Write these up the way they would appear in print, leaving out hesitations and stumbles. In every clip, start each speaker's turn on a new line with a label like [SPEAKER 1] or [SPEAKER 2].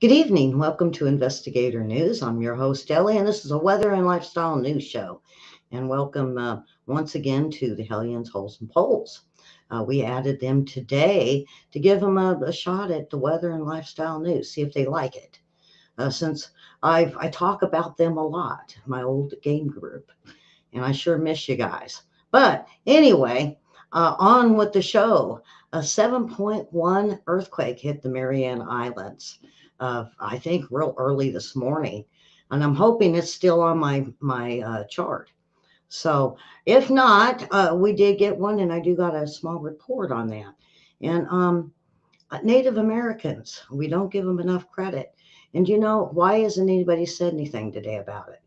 [SPEAKER 1] Good evening. Welcome to Investigator News. I'm your host, Ellie, and this is a weather and lifestyle news show. And welcome once again to the Hellions, Holes, and Poles. We added them today to give them a shot at the weather and lifestyle news, see if they like it. Since I talk about them a lot, my old game group, and I sure miss you guys. But anyway, on with the show. A 7.1 earthquake hit the Mariana Islands, I think, real early this morning, and I'm hoping it's still on my chart. So if not, we did get one, and I do got a small report on that. And Native Americans, we don't give them enough credit. And why hasn't anybody said anything today about it?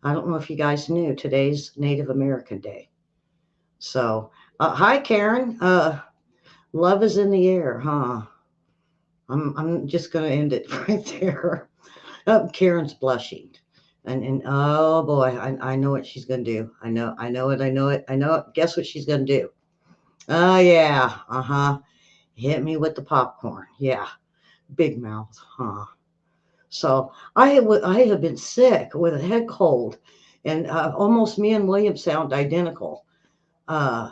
[SPEAKER 1] I don't know if you guys knew today's Native American Day. So, hi, Karen. Love is in the air, huh? I'm just going to end it right there. Karen's blushing. And oh boy, I know what she's going to do. I know it. Guess what she's going to do? Oh, yeah. Uh huh. Hit me with the popcorn. Yeah. Big mouth, huh? So I have been sick with a head cold, and almost me and William sound identical. Uh,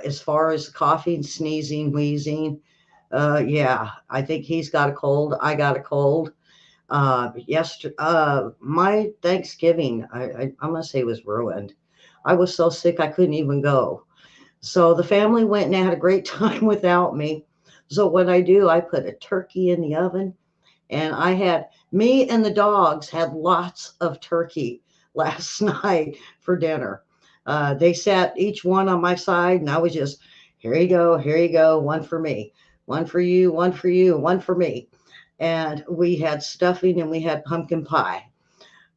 [SPEAKER 1] as far as coughing, sneezing, wheezing, yeah, I think he's got a cold. I got a cold. My Thanksgiving, I'm gonna say, was ruined. I was so sick I couldn't even go. So the family went and had a great time without me. So what I do, I put a turkey in the oven, and I had me and the dogs had lots of turkey last night for dinner. They sat each one on my side, and I was just, here you go, one for me, one for you, one for you, one for me. And we had stuffing and we had pumpkin pie.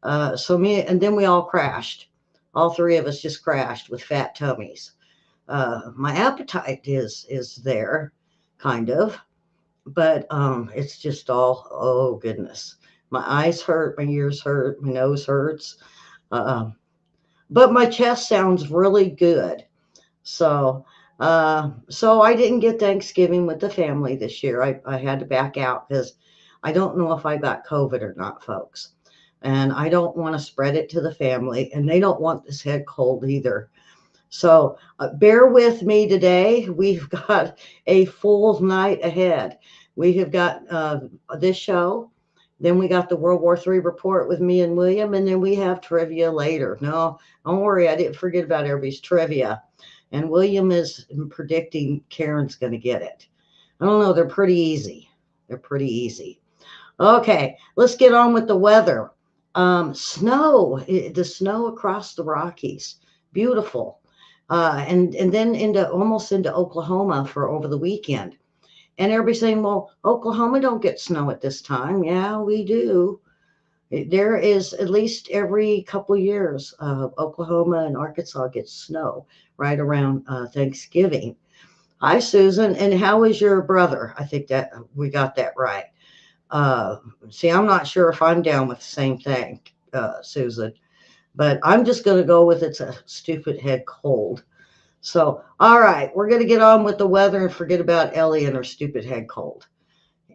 [SPEAKER 1] And then we all crashed. All three of us just crashed with fat tummies. My appetite is there, kind of, but it's just all, oh goodness, my eyes hurt, my ears hurt, my nose hurts, um, but my chest sounds really good. So I didn't get Thanksgiving with the family this year. I had to back out because I don't know if I got COVID or not, folks, and I don't want to spread it to the family, and they don't want this head cold either. So bear with me today. We've got a full night ahead. We have got this show. Then we got the World War III report with me and William. And then we have trivia later. No, don't worry. I didn't forget about everybody's trivia. And William is predicting Karen's going to get it. I don't know. They're pretty easy. They're pretty easy. Okay, let's get on with the weather. The snow across the Rockies, beautiful, and then into almost into Oklahoma for over the weekend. And everybody's saying, "Well, Oklahoma don't get snow at this time." Yeah, we do. There is at least every couple of years, Oklahoma and Arkansas gets snow right around Thanksgiving. Hi, Susan. And how is your brother? I think that we got that right. Uh, See, I'm not sure if I'm down with the same thing, Susan, but I'm just going to go with it's a stupid head cold. So, all right, we're going to get on with the weather and forget about Ellie and her stupid head cold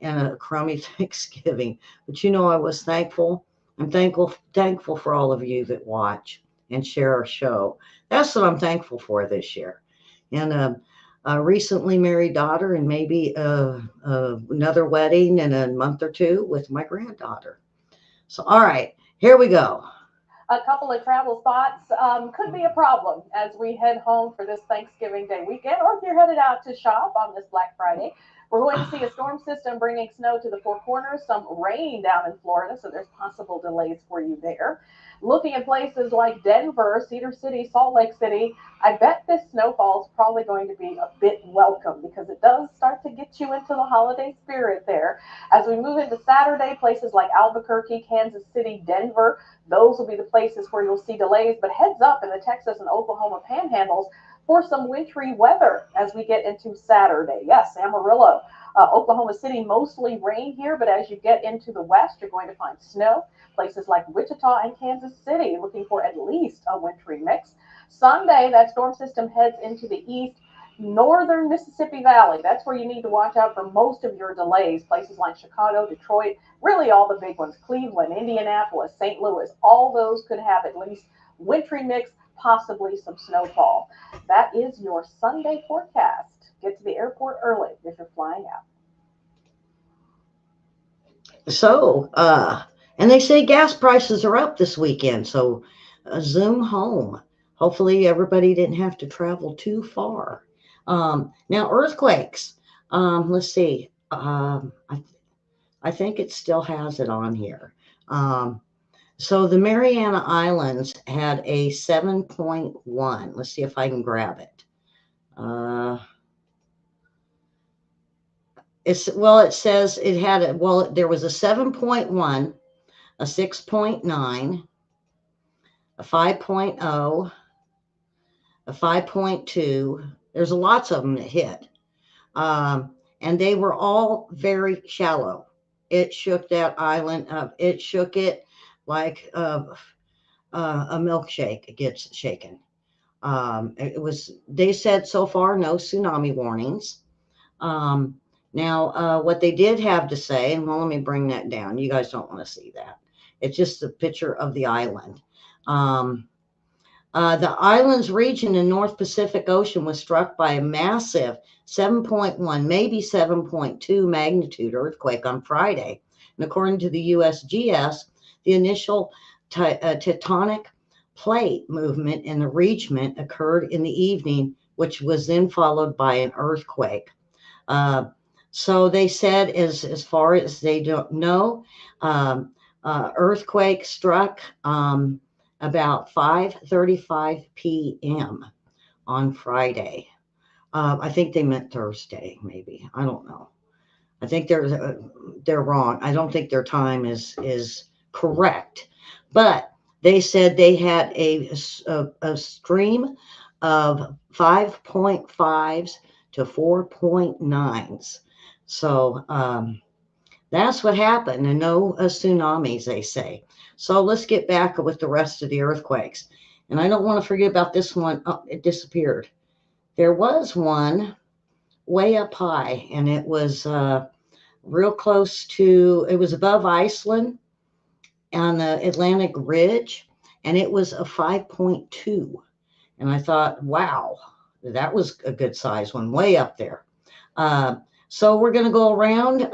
[SPEAKER 1] and a crummy Thanksgiving. But I was thankful. I'm thankful for all of you that watch and share our show. That's what I'm thankful for this year. And a recently married daughter, and maybe another wedding in a month or two with my granddaughter. So, all right, here we go.
[SPEAKER 2] A couple of travel spots could be a problem as we head home for this Thanksgiving Day weekend, or if you're headed out to shop on this Black Friday. We're going to see a storm system bringing snow to the Four Corners, some rain down in Florida, so there's possible delays for you there. Looking at places like Denver, Cedar City, Salt Lake City, I bet this snowfall is probably going to be a bit welcome because it does start to get you into the holiday spirit there. As we move into Saturday, places like Albuquerque, Kansas City, Denver, those will be the places where you'll see delays. But heads up in the Texas and Oklahoma panhandles for some wintry weather as we get into Saturday. Yes, Amarillo, Oklahoma City, mostly rain here, but as you get into the west, you're going to find snow. Places like Wichita and Kansas City looking for at least a wintry mix. Sunday, that storm system heads into the east. Northern Mississippi Valley, that's where you need to watch out for most of your delays. Places like Chicago, Detroit, really all the big ones, Cleveland, Indianapolis, St. Louis, all those could have at least wintry mix, possibly some snowfall. That is your Sunday forecast. Get to the airport early if you're flying out.
[SPEAKER 1] So, and they say gas prices are up this weekend. So, zoom home. Hopefully, everybody didn't have to travel too far. Now, earthquakes. Let's see. I think it still has it on here. Um, so, the Mariana Islands had a 7.1. Let's see if I can grab it. Uh, it says it had a, well, there was a 7.1, a 6.9, a 5.0, a 5.2. There's lots of them that hit. And they were all very shallow. It shook that island up. It shook it like a milkshake gets shaken. They said so far no tsunami warnings. Now, what they did have to say, and well, let me bring that down. You guys don't want to see that. It's just a picture of the island. The island's region in North Pacific Ocean was struck by a massive 7.1, maybe 7.2 magnitude earthquake on Friday. And according to the USGS, the initial tectonic plate movement in the region occurred in the evening, which was then followed by an earthquake. So they said, as far as they don't know, earthquake struck about 5:35 p.m. on Friday. I think they meant Thursday, maybe. I don't know. I think they're wrong. I don't think their time is correct, but they said they had a stream of 5.5s to 4.9s. So that's what happened, and no tsunamis, they say. So let's get back with the rest of the earthquakes. And I don't want to forget about this one. Oh, it disappeared. There was one way up high, and it was real close to, it was above Iceland on the Atlantic Ridge, and it was a 5.2. And I thought, wow, that was a good size one, way up there. So we're going to go around.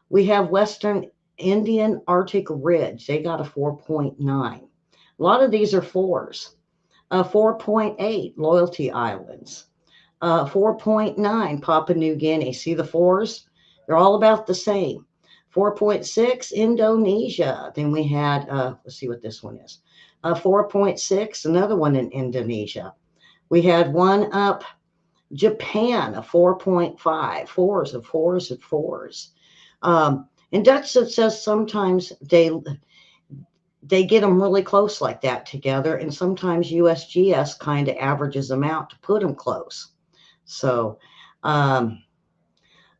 [SPEAKER 1] We have Western Indian Arctic Ridge. They got a 4.9. A lot of these are fours. 4.8 Loyalty Islands. 4.9 Papua New Guinea. See the fours? They're all about the same. 4.6 Indonesia. Then we had, let's see what this one is. 4.6, another one in Indonesia. We had one up Japan, a 4.5. Fours of fours of fours. In Dutch, it says sometimes they get them really close like that together, and sometimes USGS kind of averages them out to put them close. So,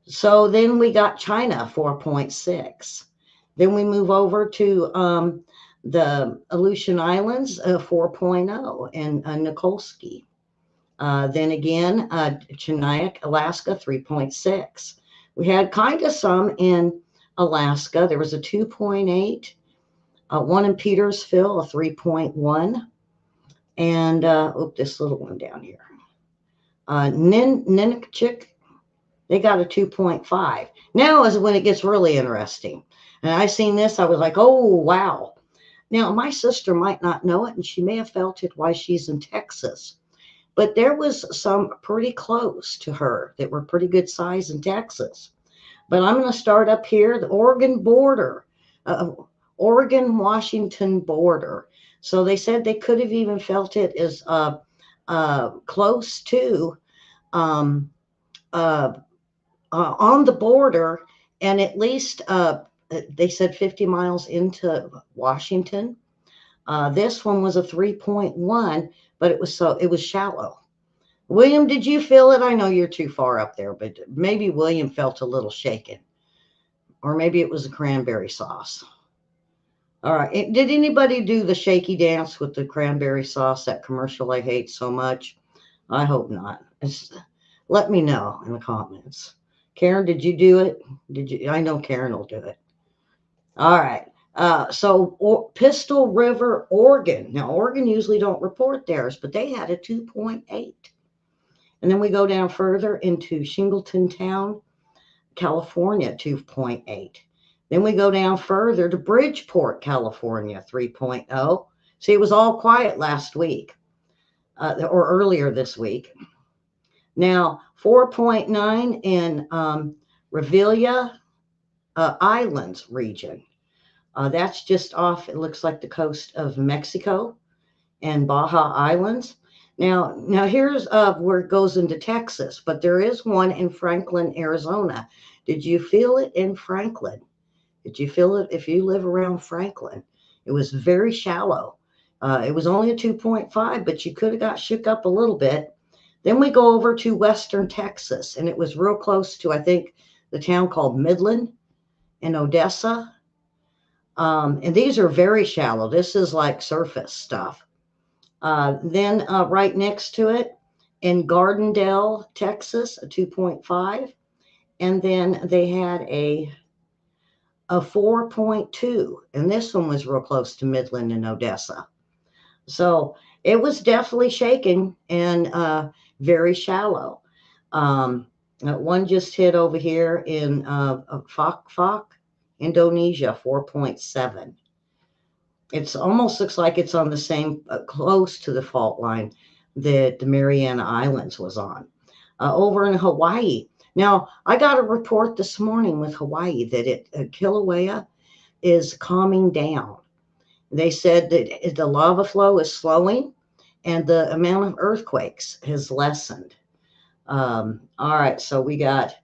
[SPEAKER 1] so then we got China 4.6. Then we move over to the Aleutian Islands 4.0 and Nikolsky. Then again, Chinook, Alaska 3.6. We had kind of some in Alaska. There was a 2.8, one in Petersville, a 3.1, and this little one down here. Ninchik, they got a 2.5. Now is when it gets really interesting. And I seen this, I was like, oh, wow. Now, my sister might not know it, and she may have felt it while she's in Texas. But there was some pretty close to her that were pretty good size in Texas. But I'm going to start up here, the Oregon border, Oregon-Washington border. So they said they could have even felt it as close to on the border, and at least they said 50 miles into Washington. This one was a 3.1, but it was shallow. William, did you feel it? I know you're too far up there, but maybe William felt a little shaken, or maybe it was a cranberry sauce. All right. Did anybody do the shaky dance with the cranberry sauce, that commercial I hate so much? I hope not. Let me know in the comments. Karen, did you do it? Did you? I know Karen will do it. All right. Pistol River, Oregon. Now, Oregon usually don't report theirs, but they had a 2.8. And then we go down further into Singleton, California, 2.8. Then we go down further to Bridgeport, California, 3.0. See, it was all quiet last week or earlier this week. Now, 4.9 in Revelia Islands region. That's just off, it looks like the coast of Mexico and Baja Islands. Now here's where it goes into Texas, but there is one in Franklin, Arizona. Did you feel it in Franklin? Did you feel it if you live around Franklin? It was very shallow. It was only a 2.5, but you could have got shook up a little bit. Then we go over to Western Texas, and it was real close to, I think, the town called Midland in Odessa. And these are very shallow. This is like surface stuff. Then right next to it in Gardendale, Texas, a 2.5. And then they had a 4.2. And this one was real close to Midland and Odessa. So it was definitely shaking and very shallow. One just hit over here in Fok, Indonesia, 4.7. It's almost looks like it's on the same, close to the fault line that the Mariana Islands was on. Over in Hawaii. Now, I got a report this morning with Hawaii that Kilauea is calming down. They said that the lava flow is slowing and the amount of earthquakes has lessened. All right, so we got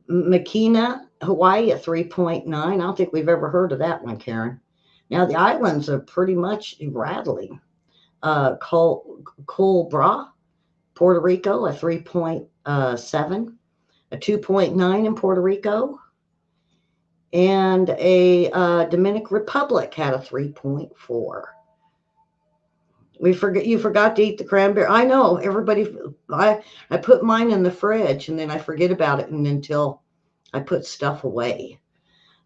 [SPEAKER 1] Makina, Hawaii at 3.9. I don't think we've ever heard of that one, Karen. Now, the islands are pretty much rattling. Culebra, Puerto Rico, a 3.7, a 2.9 in Puerto Rico, and a Dominican Republic had a 3.4. You forgot to eat the cranberry. I know everybody. I put mine in the fridge and then I forget about it until I put stuff away.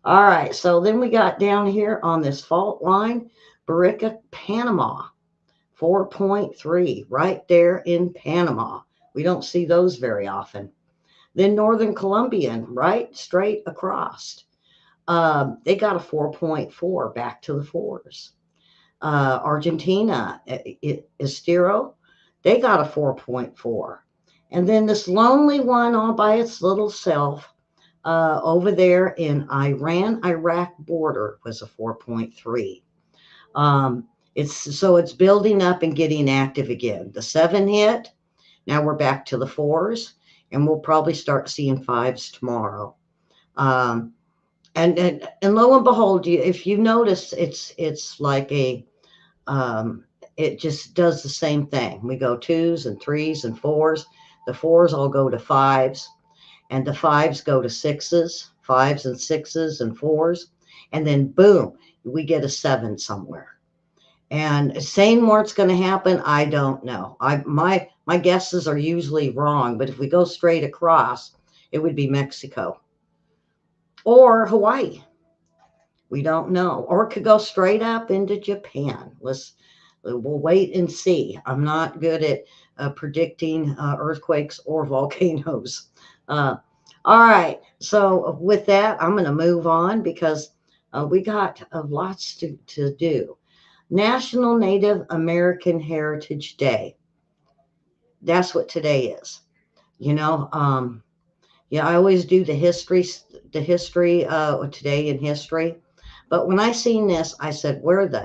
[SPEAKER 1] All right, so then we got down here on this fault line, Barica, Panama, 4.3, right there in Panama. We don't see those very often. Then Northern Colombian, right straight across. They got a 4.4, back to the fours. Argentina, Estero, they got a 4.4. And then this lonely one all by its little self over there in Iran-Iraq border was a 4.3. It's building up and getting active again. The 7 hit. Now we're back to the 4s, and we'll probably start seeing 5s tomorrow. And lo and behold, if you notice, it's like it just does the same thing. We go 2s and 3s and 4s. The 4s all go to 5s, and the 5s go to 6s, 5s and 6s and 4s, and then boom, we get a 7 somewhere. And saying where it's going to happen, I don't know. My guesses are usually wrong, but if we go straight across, it would be Mexico or Hawaii. We don't know. Or it could go straight up into Japan. We'll wait and see. I'm not good at predicting earthquakes or volcanoes. All right. So with that, I'm going to move on because we got lots to do. National Native American Heritage Day. That's what today is. I always do the history today in history. But when I seen this, I said, where the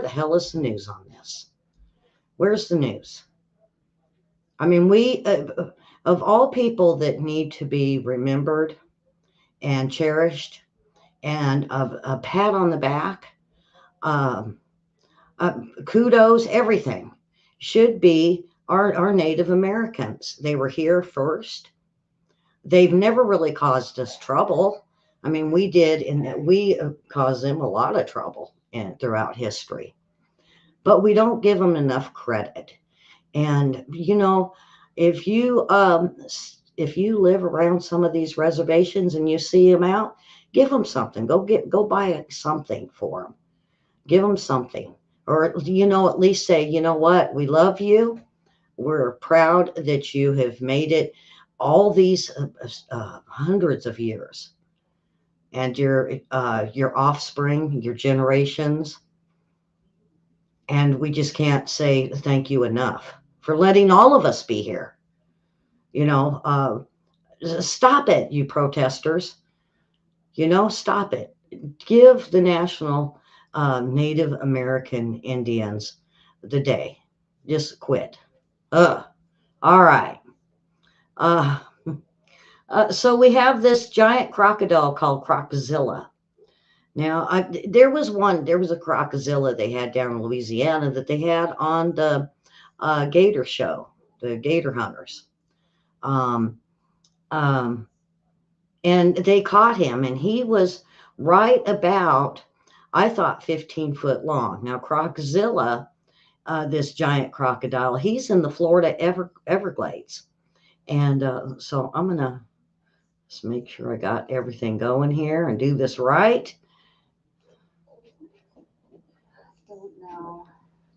[SPEAKER 1] hell is the news on this? Where's the news? I mean, we, of all people that need to be remembered and cherished and a pat on the back, kudos, everything should be our Native Americans. They were here first. They've never really caused us trouble. I mean, we did, and we caused them a lot of trouble throughout history. But we don't give them enough credit. And, if you live around some of these reservations and you see them out, give them something. Go buy something for them. Give them something, or at least say, you know what, we love you. We're proud that you have made it all these hundreds of years, and your offspring, your generations, and we just can't say thank you enough for letting all of us be here. You know, stop it, you protesters. Stop it. Give the national Native American Indians the day. Just quit. All right. Uh, so we have this giant crocodile called Crocozilla. Now, there was a Crocozilla they had down in Louisiana that they had on the Gator show, the Gator Hunters. Um, um, and they caught him, and he was right about, I thought, 15 foot long. Now, Crocozilla, this giant crocodile, he's in the Florida Everglades. And so I'm going to just make sure I got everything going here and do this right.
[SPEAKER 3] Don't know.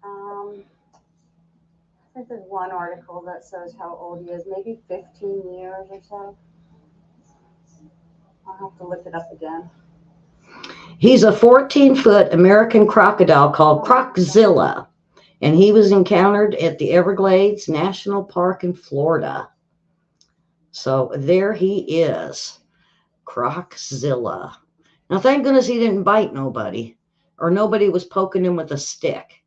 [SPEAKER 3] I think there's one article that says how old he is, maybe 15 years or so. I'll have to look it up again.
[SPEAKER 1] He's a 14-foot American crocodile called Crocozilla, and he was encountered at the Everglades National Park in Florida. So there he is, Crocozilla. Now, thank goodness he didn't bite nobody, or nobody was poking him with a stick.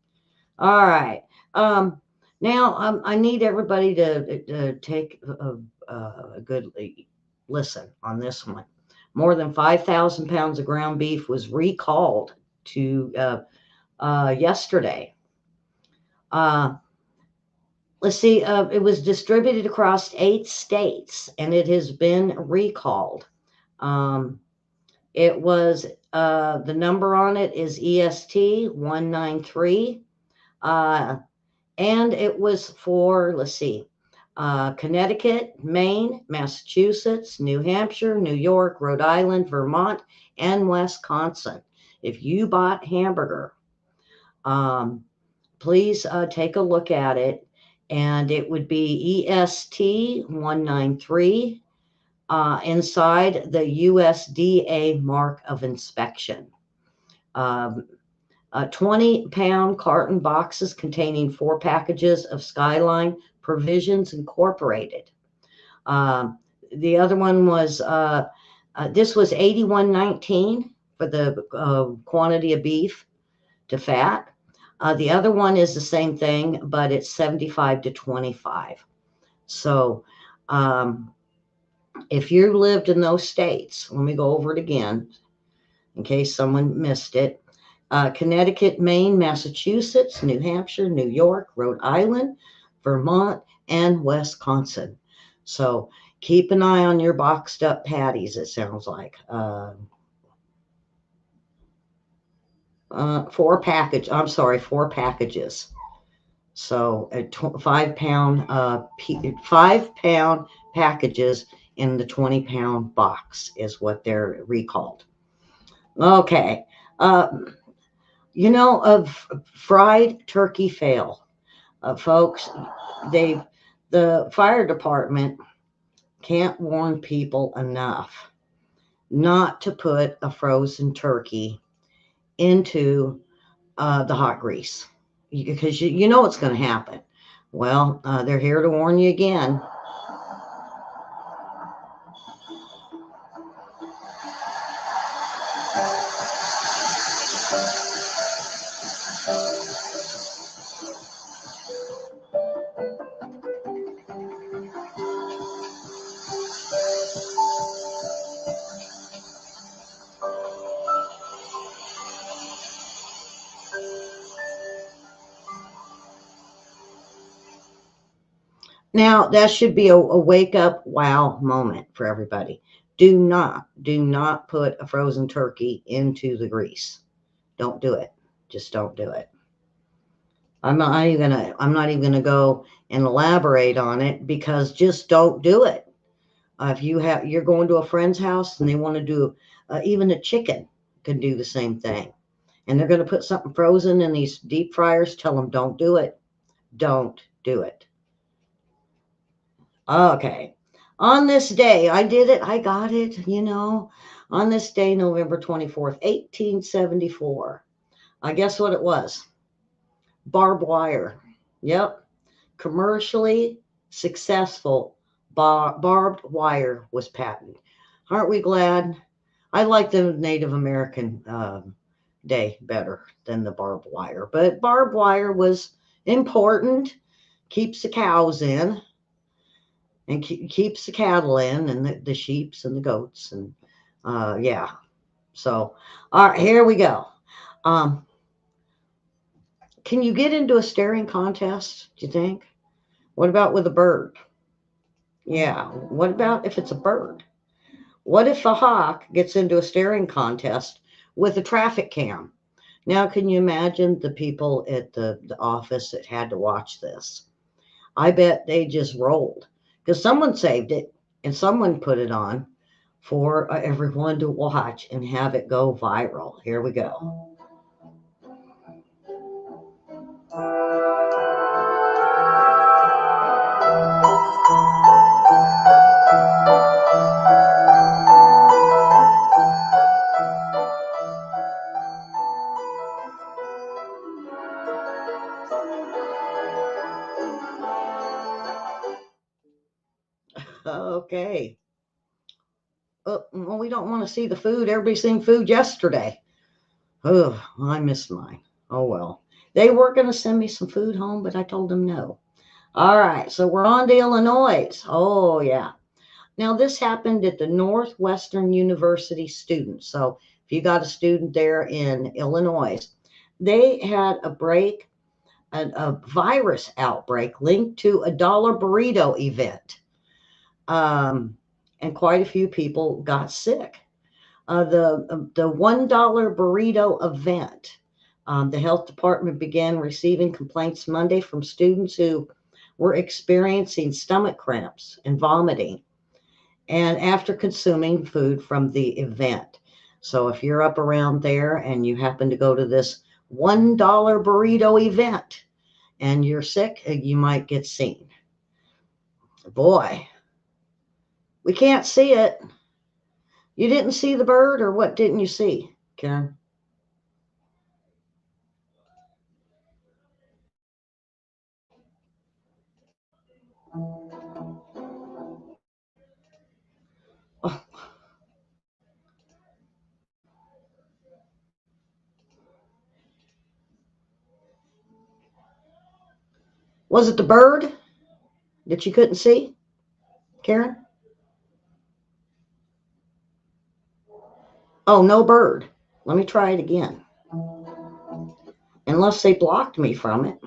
[SPEAKER 1] All right. Now, I need everybody to take a good listen on this one. More than 5,000 pounds of ground beef was recalled to yesterday. Let's see. It was distributed across 8 states, and it has been recalled. It was the number on it is EST 193. And it was for, let's see, Connecticut, Maine, Massachusetts, New Hampshire, New York, Rhode Island, Vermont, and Wisconsin. If you bought hamburger, please take a look at it. And it would be EST 193 inside the USDA mark of inspection. 20-pound carton boxes containing 4 packages of Skyline Provisions Incorporated. The other one was, this was 81.19 for the quantity of beef to fat. The other one is the same thing, but it's 75 to 25. So if you lived in those states, let me go over it again in case someone missed it. Connecticut, Maine, Massachusetts, New Hampshire, New York, Rhode Island, Vermont, and Wisconsin. So keep an eye on your boxed up patties, it sounds like. 4 packages. So 5-pound packages in the 20-pound box is what they're recalled. Okay. Of fried turkey fail, folks. The fire department can't warn people enough not to put a frozen turkey into the hot grease, because you know what's going to happen. Well, they're here to warn you again. Now, that should be a wake up wow moment for everybody. Do not put a frozen turkey into the grease. Don't do it. Just don't do it. I'm not even gonna go and elaborate on it, because just don't do it. If you're going to a friend's house and they want to do, even a chicken can do the same thing, and they're going to put something frozen in these deep fryers, tell them don't do it. Don't do it. Okay. On this day, I did it. I got it, on this day, November 24th, 1874. I guess what it was? Barbed wire. Yep. Commercially successful barbed wire was patented. Aren't we glad? I like the Native American day better than the barbed wire, but barbed wire was important. Keeps the cows in, and keeps the cattle in, and the sheeps and the goats, and yeah. So, all right, here we go. Um, can you get into a staring contest, do you think? What about with a bird? Yeah. What about if it's a bird? What if a hawk gets into a staring contest with a traffic cam? Now, can you imagine the people at the office that had to watch this? I bet they just rolled, because someone saved it and someone put it on for everyone to watch and have it go viral. Here we go. Okay. Well, we don't want to see the food. Everybody's seen food yesterday. Oh, I missed mine. Oh, well. They were going to send me some food home, but I told them no. All right, so we're on to Illinois. Oh, yeah. Now, this happened at the Northwestern University students. So if you got a student there in Illinois, they had a virus outbreak linked to a dollar burrito event. Um, and quite a few people got sick. The $1 burrito event. The health department began receiving complaints Monday from students who were experiencing stomach cramps and vomiting, and after consuming food from the event. So if you're up around there and you happen to go to this $1 burrito event and you're sick, you might get seen. Boy, we can't see it. You didn't see the bird, or what didn't you see, Karen? Oh, was it the bird that you couldn't see, Karen? Oh, no bird. Let me try it again. Unless they blocked me from it.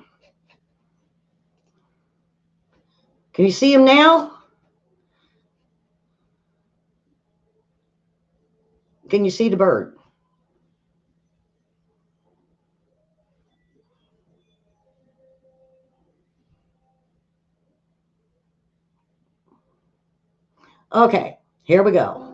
[SPEAKER 1] Can you see him now? Can you see the bird? Okay, here we go.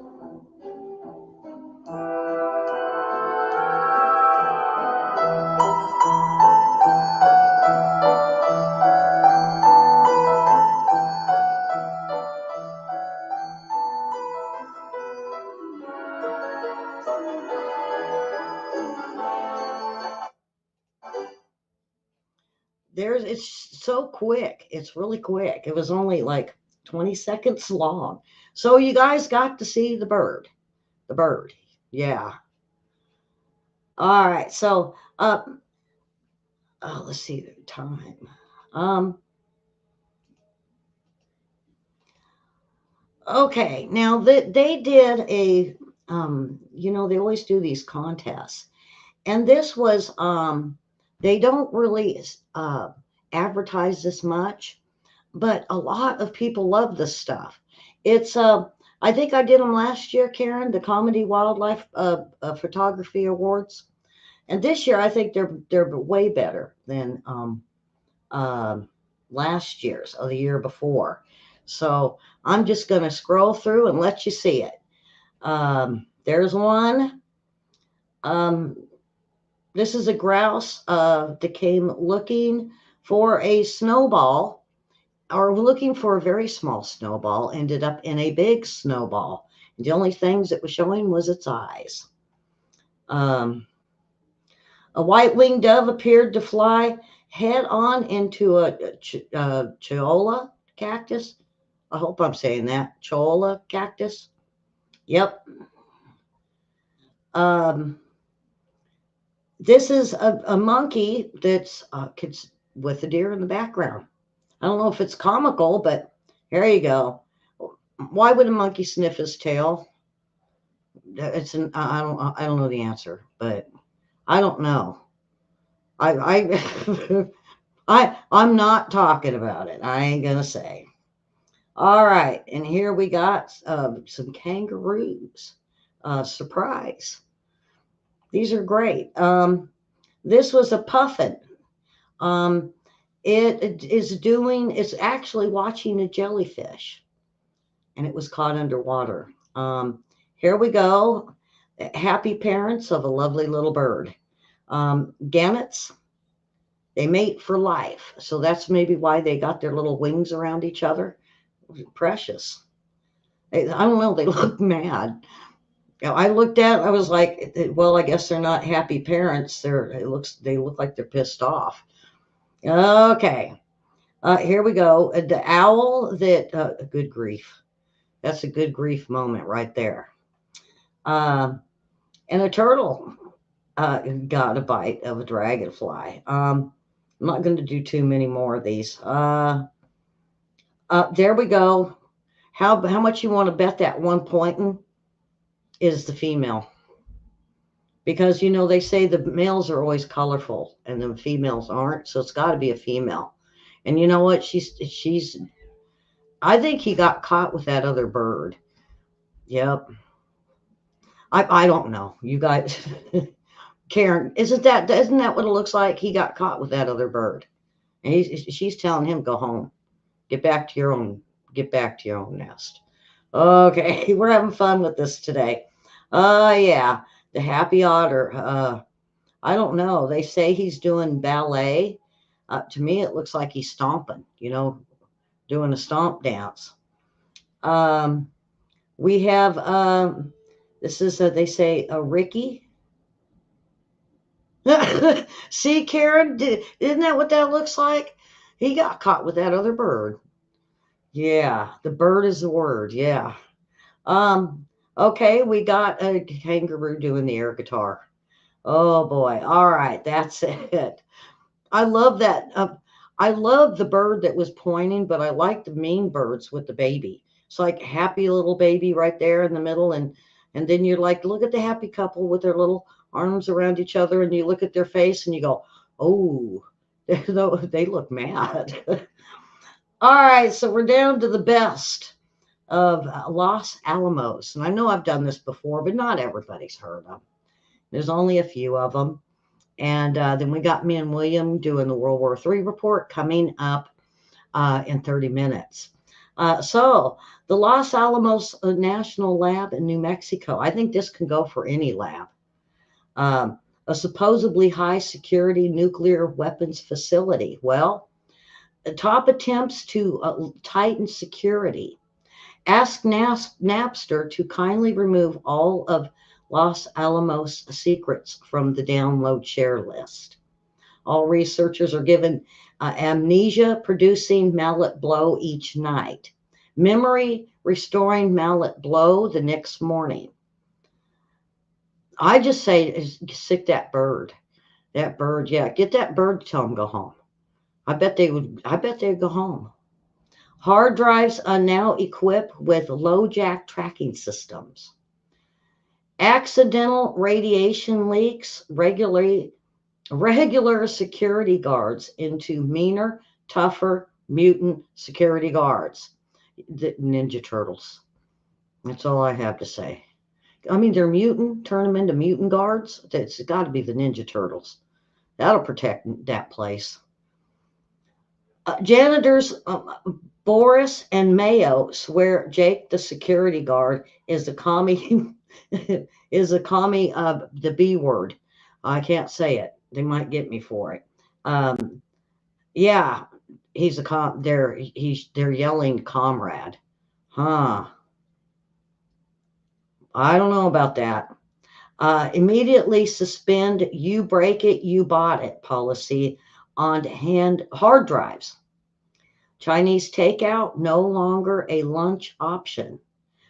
[SPEAKER 1] It's so quick. It's really quick. It was only like 20 seconds long. So you guys got to see the bird. The bird. Yeah. All right. So let's see the time. Um okay. Now they did they always do these contests. And this was they don't really advertise this much, but a lot of people love this stuff. It's I think I did them last year, Karen, the Comedy Wildlife Photography Awards, and this year I think they're way better than last year's or the year before. So I'm just going to scroll through and let you see it. There's one. Um, this is a grouse that came looking for a snowball, or looking for a very small snowball, ended up in a big snowball. The only things it was showing was its eyes. A white-winged dove appeared to fly head on into a cholla cactus. I hope I'm saying that. Cholla cactus. Yep. Um, this is a monkey that's with a deer in the background. I don't know if it's comical, but here you go. Why would a monkey sniff his tail? I don't know the answer, but I don't know. I'm not talking about it. I ain't gonna say. All right, and here we got some kangaroos. Surprise! These are great. This was a puffin. Um, it's actually watching a jellyfish, and it was caught underwater. Here we go. Happy parents of a lovely little bird. Gannets, they mate for life. So that's maybe why they got their little wings around each other. Precious. I don't know. They look mad. I looked at, I was like, well, I guess they're not happy parents. They look like they're pissed off. Okay. Here we go. The owl good grief. That's a good grief moment right there. And a turtle got a bite of a dragonfly. I'm not going to do too many more of these. There we go. How much you want to bet that one pointing is the female? Because they say the males are always colorful and the females aren't, so it's got to be a female. And you know what? She's. I think he got caught with that other bird. Yep. I don't know. You guys, Karen, isn't that what it looks like? He got caught with that other bird, and she's telling him, go home, get back to your own nest. Okay, we're having fun with this today. Yeah, the happy otter. I don't know. They say he's doing ballet. To me, it looks like he's stomping. Doing a stomp dance. We have this is they say a Ricky. See, Karen, isn't that what that looks like? He got caught with that other bird. Yeah, the bird is the word. Yeah. Okay, we got a kangaroo doing the air guitar. Oh boy. All right, that's it. I love that. I love the bird that was pointing, but I like the mean birds with the baby. It's like a happy little baby right there in the middle, and then you're like, look at the happy couple with their little arms around each other, and you look at their face and you go, oh, they look mad. All right, so we're down to the best of Los Alamos. And I know I've done this before, but not everybody's heard them. There's only a few of them. And then we got me and William doing the World War III report coming up in 30 minutes. So the Los Alamos National Lab in New Mexico, I think this can go for any lab. A supposedly high security nuclear weapons facility. Well, top attempts to tighten security. Ask Napster to kindly remove all of Los Alamos secrets from the download share list. All researchers are given amnesia-producing mallet blow each night. Memory-restoring mallet blow the next morning. I just say, sick that bird. That bird, yeah. Get that bird to tell them go home. I bet they'd go home. Hard drives are now equipped with LoJack tracking systems. Accidental radiation leaks regular security guards into meaner, tougher mutant security guards. The Ninja Turtles. That's all I have to say. I mean, they're mutant. Turn them into mutant guards. It's got to be the Ninja Turtles. That'll protect that place. Janitors Boris and Mayo swear Jake, the security guard, is a commie, is a commie of the B word. I can't say it. They might get me for it. Um, yeah, he's a they're yelling comrade. Huh. I don't know about that. Immediately suspend you break it, you bought it policy on hard drives. Chinese takeout no longer a lunch option.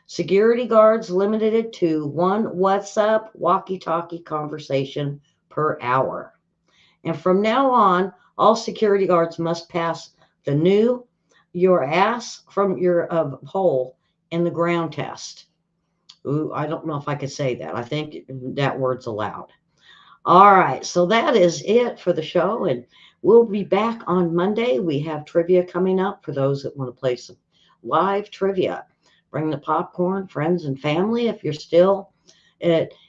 [SPEAKER 1] Security guards limited it to one WhatsApp walkie-talkie conversation per hour. And from now on, all security guards must pass the new your ass from your hole in the ground test. Ooh, I don't know if I could say that. I think that word's allowed. All right, so that is it for the show, and we'll be back on Monday. We have trivia coming up for those that want to play some live trivia. Bring the popcorn, friends and family. If you're still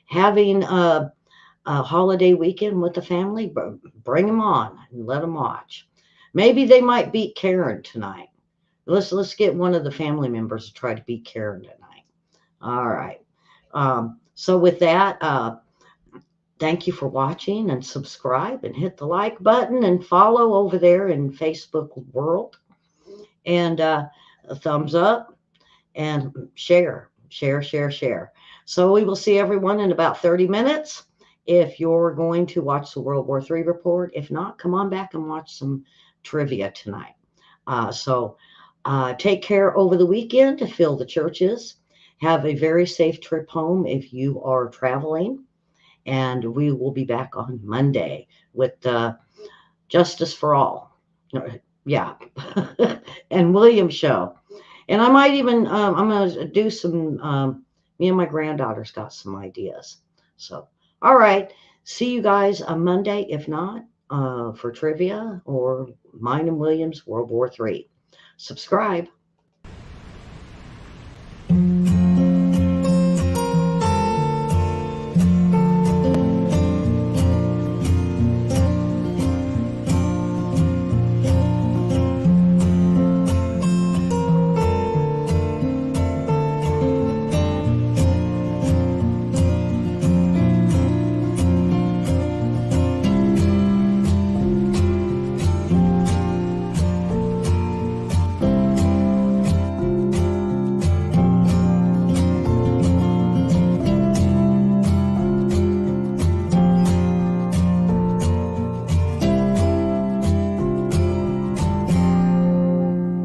[SPEAKER 1] having a holiday weekend with the family, bring them on and let them watch. Maybe they might beat Karen tonight. Let's get one of the family members to try to beat Karen tonight. All right. So with that, thank you for watching, and subscribe and hit the like button and follow over there in Facebook world, and a thumbs up and share. So we will see everyone in about 30 minutes. If you're going to watch the World War III report, if not, come on back and watch some trivia tonight. So take care over the weekend to fill the churches. Have a very safe trip home if you are traveling. And we will be back on Monday with Justice for All. Yeah. And William show. And I might even, I'm going to do some, me and my granddaughter's got some ideas. So, all right. See you guys on Monday, if not, for trivia or mine and William's World War III. Subscribe.